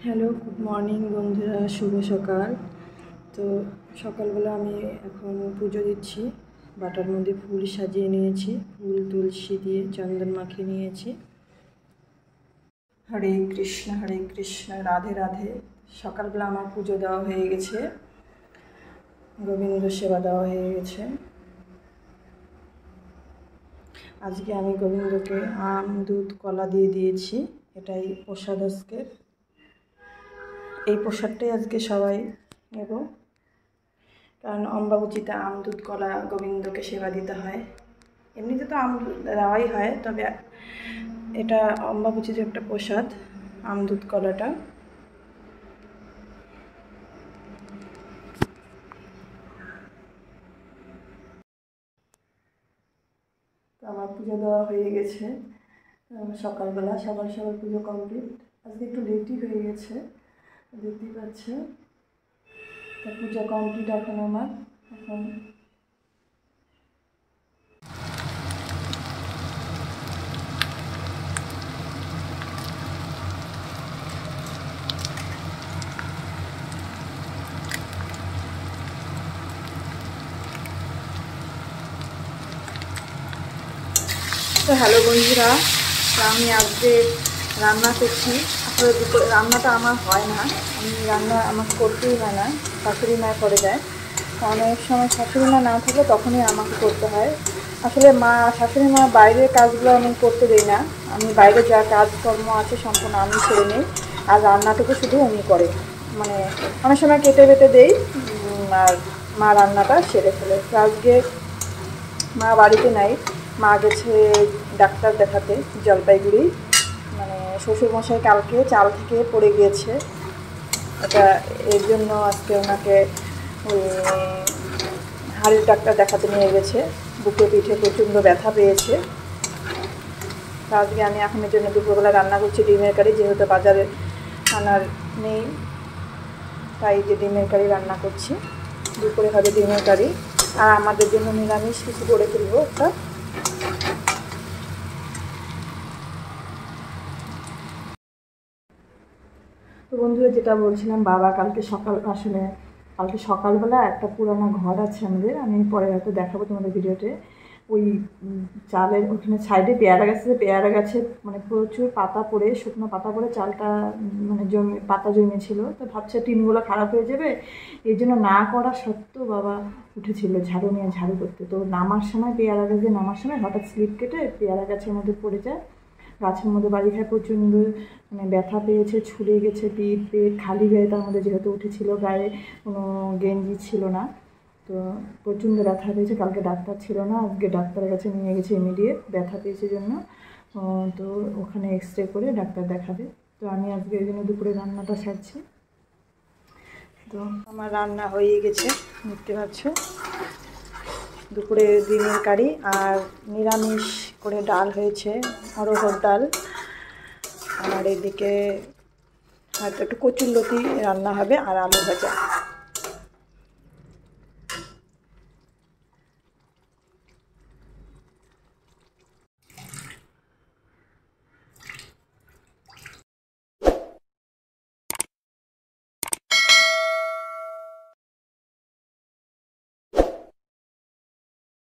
Hello, good morning বন্ধুরা, শুভ সকাল। তো সকালবেলা আমি এখন পুজো দিচ্ছি। বাটার মধ্যে ফুল সাজিয়ে নিয়েছি, ফুল তুলসী দিয়ে চন্দন মাখিয়ে নিয়েছি। হরে কৃষ্ণ, রাধে রাধে। সকালবেলা আমার পুজো দেওয়া হয়ে গেছে, গোবিন্দ সেবা দেওয়া হয়ে গেছে। আজকে আমি গোবিন্দকে আম, দুধ, কলা দিয়ে দিয়েছি। এটাই প্রসাদ আজকের। এই প্রসাদটাই আজকে সবাই নেব, কারণ অম্বাবুচিতে আম, দুধ, কলা গোবিন্দকে সেবা দিতে হয়। এমনিতে তো আম দেওয়াই হয়, তবে এটা অম্বাবুচিতে একটা প্রসাদ, আম, দুধ, কলাটা। তো আমার পুজো দেওয়া হয়ে গেছে সকালবেলা, সবার পুজো কমপ্লিট। আজকে একটু লেটই হয়ে গেছে, দেখতেই পাচ্ছে। তো পুজো কমপ্লিট এখন আমার। এখন তো হ্যালো বন্ধুরা, তো আমি আজকে রান্না করছি। আসলে রান্নাটা আমার হয় না, আমি রান্না আমাকে করতেই হয় না, শাশুড়ি মা করে দেয়। অনেক সময় শাশুড়ি মা না থাকলে তখনই আমাকে করতে হয়। আসলে শাশুড়ি মা বাইরের কাজগুলো আমি করতে দিই না, আমি বাইরে যা কাজকর্ম আছে সম্পূর্ণ আমি ছেড়ে নিই, আর রান্নাটুকু শুধু উনি করে। মানে অনেক সময় কেটে বেটে দেই, আর মা রান্নাটা সেরে ফেলে। তো আজকে মা বাড়িতে নাই, মা গেছে ডাক্তার দেখাতে জলপাইগুড়ি। মানে শ্বশুরমশাই কালকে চাল থেকে পড়ে গিয়েছে, এটা এর জন্য আজকে ওনাকে ওই হাড়ের ডাক্তার দেখাতে নিয়ে গেছে। বুকে পিঠে প্রচণ্ড ব্যথা পেয়েছে। তো আজকে আমি এখনের জন্য দুপুরবেলা রান্না করছি ডিমের কারি, যেহেতু বাজারে আনার নেই, তাই যে ডিমের কারি রান্না করছি। দুপুরে হবে ডিমের কারি, আর আমাদের জন্য নিরামিষ কিছু করে ফেলবো একটা। তো বন্ধুরা, যেটা বলছিলাম, বাবা কালকে সকালবেলা একটা পুরানো ঘর আছে আমাদের, আমি পরে হয়তো দেখাবো তোমাদের ভিডিওতে। ওই চালের ওখানে সাইডে পেয়ারা গাছে মানে প্রচুর পাতা পড়ে, শুকনো পাতা পড়ে চালটা মানে পাতা জমেছিল। তো ভাবছে টিনগুলো খারাপ হয়ে যাবে, এই জন্য না করা সত্ত্বেও বাবা উঠেছিল ঝাড়ু নিয়ে ঝাড়ু করতে। তো পেয়ারা গাছে নামার সময় হঠাৎ স্লিপ কেটে পেয়ারা গাছের মধ্যে পড়ে যায়। গাছের মধ্যে বাড়ি খায়, প্রচণ্ড মানে ব্যথা পেয়েছে, ছুলে গেছে পিঠ পেট, খালি গায়ে, তার মধ্যে যেহেতু উঠেছিল, গায়ে কোনো গেঞ্জি ছিল না। তো প্রচণ্ড ব্যথা পেয়েছে। কালকে ডাক্তার ছিল না, আজকে ডাক্তারের কাছে নিয়ে গেছে ইমিডিয়েট, ব্যথা পেয়েছে জন্য। তো ওখানে এক্সরে করে ডাক্তার দেখাবে। তো আমি আজকে এই জন্য দুপুরে রান্নাটা সারছি। তো আমার রান্না হয়ে গেছে, দেখতে পাচ্ছ। দুপুরে ডিমের কারি আর নিরামিষ করে ডাল হয়েছে, অরহর ডাল। আর এদিকে হয়তো একটু কচুরলতি রান্না হবে আর আলু ভাজা।